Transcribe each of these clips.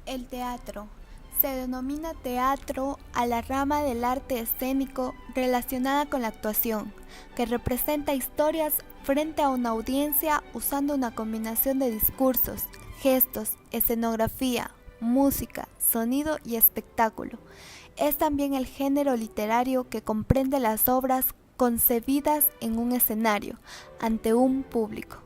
El teatro. Se denomina teatro a la rama del arte escénico relacionada con la actuación, que representa historias frente a una audiencia usando una combinación de discursos, gestos, escenografía, música, sonido y espectáculo. Es también el género literario que comprende las obras concebidas en un escenario, ante un público.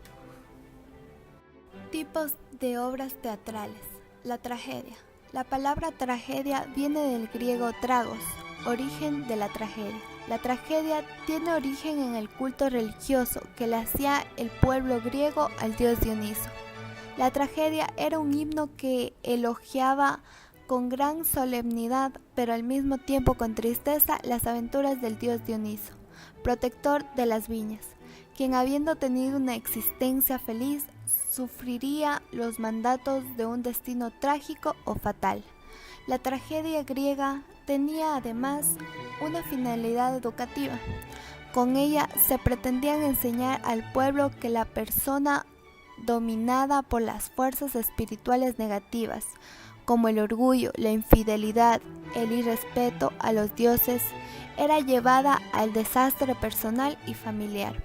Tipos de obras teatrales. La tragedia. La palabra tragedia viene del griego tragos, origen de la tragedia. La tragedia tiene origen en el culto religioso que le hacía el pueblo griego al dios Dioniso. La tragedia era un himno que elogiaba con gran solemnidad, pero al mismo tiempo con tristeza, las aventuras del dios Dioniso, protector de las viñas, quien habiendo tenido una existencia feliz, sufriría los mandatos de un destino trágico o fatal. La tragedia griega tenía además una finalidad educativa. Con ella se pretendían enseñar al pueblo que la persona dominada por las fuerzas espirituales negativas, como el orgullo, la infidelidad, el irrespeto a los dioses, era llevada al desastre personal y familiar.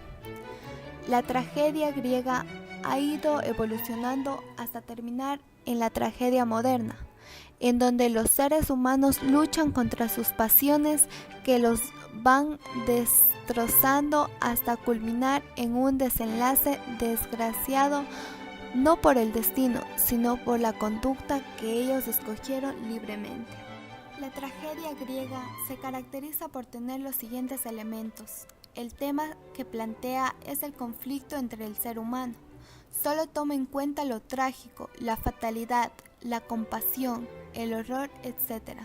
La tragedia griega ha ido evolucionando hasta terminar en la tragedia moderna, en donde los seres humanos luchan contra sus pasiones que los van destrozando hasta culminar en un desenlace desgraciado, no por el destino, sino por la conducta que ellos escogieron libremente. La tragedia griega se caracteriza por tener los siguientes elementos. El tema que plantea es el conflicto entre el ser humano. Solo toma en cuenta lo trágico, la fatalidad, la compasión, el horror, etc.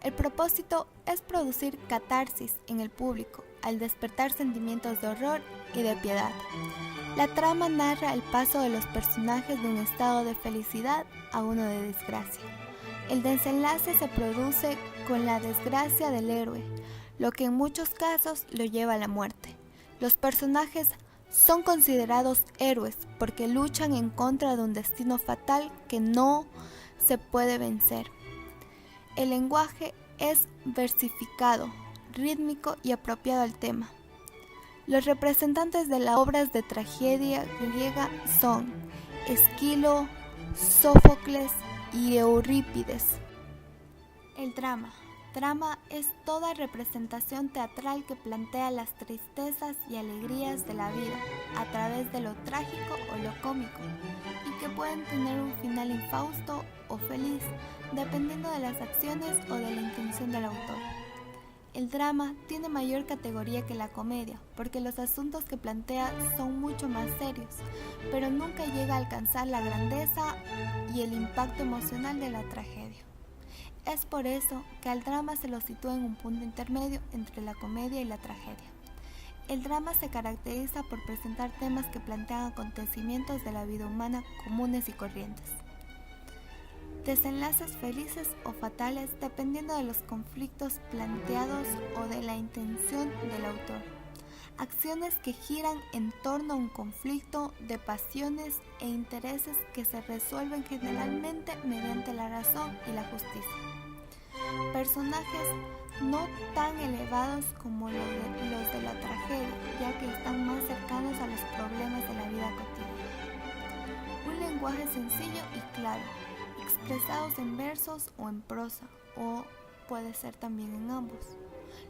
El propósito es producir catarsis en el público al despertar sentimientos de horror y de piedad. La trama narra el paso de los personajes de un estado de felicidad a uno de desgracia. El desenlace se produce con la desgracia del héroe, lo que en muchos casos lo lleva a la muerte. Los personajes son considerados héroes porque luchan en contra de un destino fatal que no se puede vencer. El lenguaje es versificado, rítmico y apropiado al tema. Los representantes de las obras de tragedia griega son Esquilo, Sófocles y Eurípides. El drama. Drama es toda representación teatral que plantea las tristezas y alegrías de la vida a través de lo trágico o lo cómico y que pueden tener un final infausto o feliz dependiendo de las acciones o de la intención del autor. El drama tiene mayor categoría que la comedia porque los asuntos que plantea son mucho más serios, pero nunca llega a alcanzar la grandeza y el impacto emocional de la tragedia. Es por eso que al drama se lo sitúa en un punto intermedio entre la comedia y la tragedia. El drama se caracteriza por presentar temas que plantean acontecimientos de la vida humana comunes y corrientes. Desenlaces felices o fatales dependiendo de los conflictos planteados o de la intención del autor. Acciones que giran en torno a un conflicto de pasiones e intereses que se resuelven generalmente mediante la razón y la justicia. Personajes no tan elevados como los de la tragedia, ya que están más cercanos a los problemas de la vida cotidiana. Un lenguaje sencillo y claro, expresados en versos o en prosa, o puede ser también en ambos.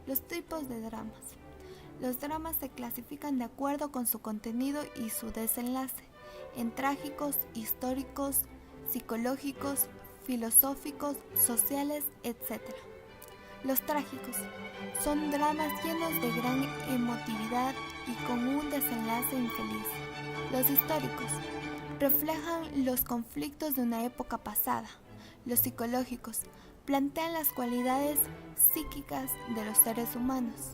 Los tipos de dramas. Los dramas se clasifican de acuerdo con su contenido y su desenlace, en trágicos, históricos, psicológicos, filosóficos, sociales, etc. Los trágicos son dramas llenos de gran emotividad y con un desenlace infeliz. Los históricos reflejan los conflictos de una época pasada. Los psicológicos plantean las cualidades psíquicas de los seres humanos.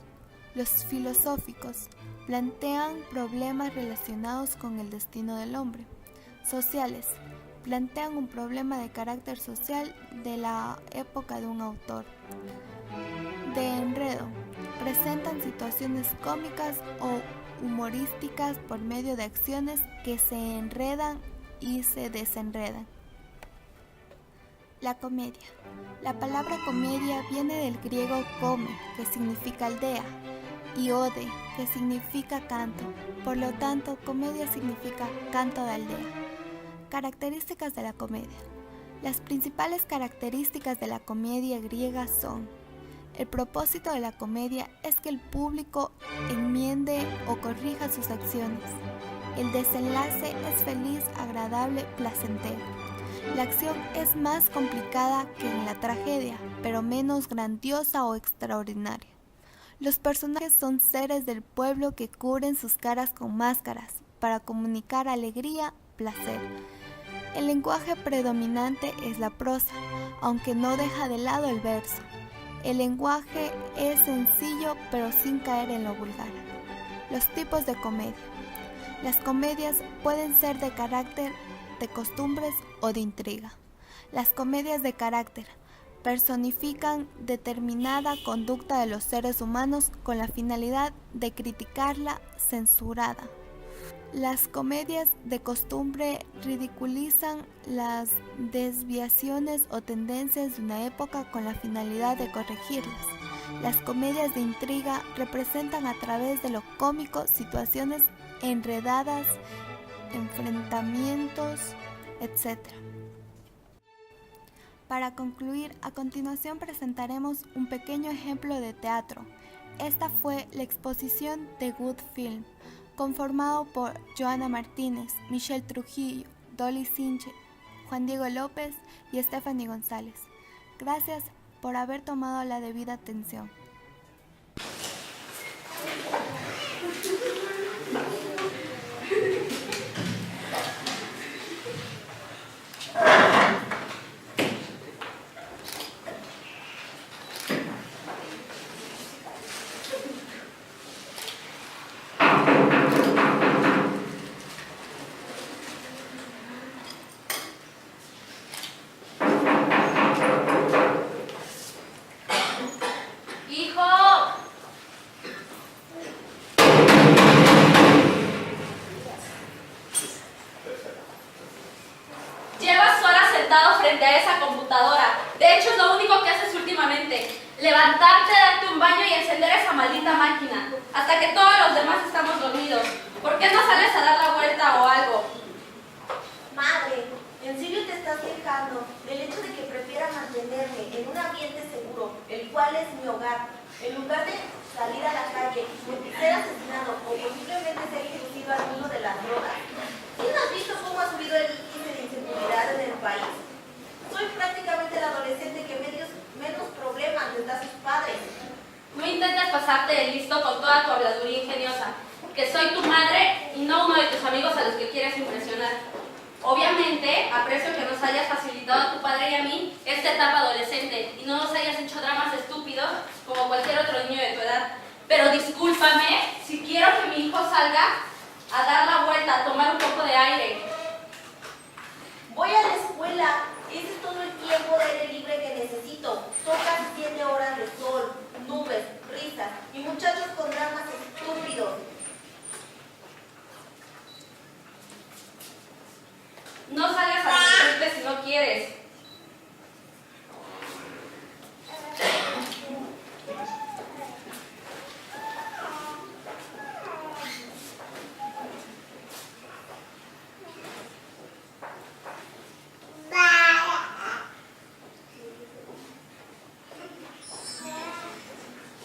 Los filosóficos plantean problemas relacionados con el destino del hombre. Sociales plantean un problema de carácter social de la época de un autor. De enredo, presentan situaciones cómicas o humorísticas por medio de acciones que se enredan y se desenredan. La comedia. La palabra comedia viene del griego come, que significa aldea, y ode, que significa canto. Por lo tanto, comedia significa canto de aldea. Características de la comedia. Las principales características de la comedia griega son: el propósito de la comedia es que el público enmiende o corrija sus acciones. El desenlace es feliz, agradable, placentero. La acción es más complicada que en la tragedia, pero menos grandiosa o extraordinaria. Los personajes son seres del pueblo que cubren sus caras con máscaras para comunicar alegría, placer. El lenguaje predominante es la prosa, aunque no deja de lado el verso. El lenguaje es sencillo pero sin caer en lo vulgar. Los tipos de comedia. Las comedias pueden ser de carácter, de costumbres o de intriga. Las comedias de carácter personifican determinada conducta de los seres humanos con la finalidad de criticarla censurada. Las comedias de costumbre ridiculizan las desviaciones o tendencias de una época con la finalidad de corregirlas. Las comedias de intriga representan a través de lo cómico situaciones enredadas, enfrentamientos, etc. Para concluir, a continuación presentaremos un pequeño ejemplo de teatro. Esta fue la exposición de Good Film, conformado por Joana Martínez, Michelle Trujillo, Dolly Sinche, Juan Diego López y Stephanie González. Gracias por haber tomado la debida atención. Frente a esa computadora. De hecho, es lo único que haces últimamente. Levantarte, darte un baño y encender esa maldita máquina. Hasta que todos los demás estamos dormidos. ¿Por qué no sales a dar la vuelta o algo? Madre, ¿en serio te estás quejando del hecho de que prefiera mantenerme en un ambiente seguro, el cual es mi hogar, en lugar de salir a la calle, ser asesinado o posiblemente ser introducido al mundo de las drogas? ¿Quién has visto cómo ha subido el índice de inseguridad en el país? Soy prácticamente el adolescente que menos problemas les da a sus padres. No intentes pasarte de listo con toda tu habladuría ingeniosa, que soy tu madre y no uno de tus amigos a los que quieres impresionar. Obviamente, aprecio que nos hayas facilitado a tu padre y a mí esta etapa adolescente y no nos hayas hecho dramas estúpidos como cualquier otro niño de tu edad. Pero discúlpame, si quiero que mi hijo salga a dar la vuelta, a tomar un poco de aire. Voy a la escuela. Ese es todo el tiempo de aire libre que necesito. Son casi 7 horas de sol, nubes, risas y muchachos con dramas estúpidos. No salgas a divertirte si no quieres.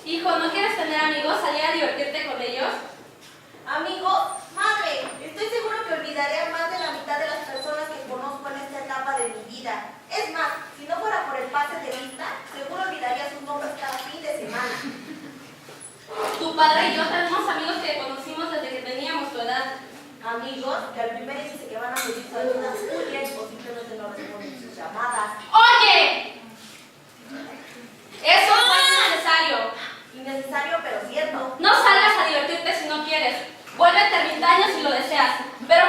Hijo, ¿no quieres tener amigos? ¿Salir a divertirte con ellos? ¿Amigos? Madre, estoy seguro que olvidaré a más de la mitad de las personas que conozco en esta etapa de mi vida. Es más, si no fuera por el pase de vista, seguro olvidaría sus nombres cada fin de semana. Tu padre y yo tenemos amigos que conocimos desde que teníamos tu edad. Amigos que al primer dice que van a pedir su ayuda o simplemente no responden sus llamadas. ¡Oye! Eso no es innecesario. Innecesario, pero cierto. No salgas a divertirte si no quieres. Vuélvete ermitaño si lo deseas. Pero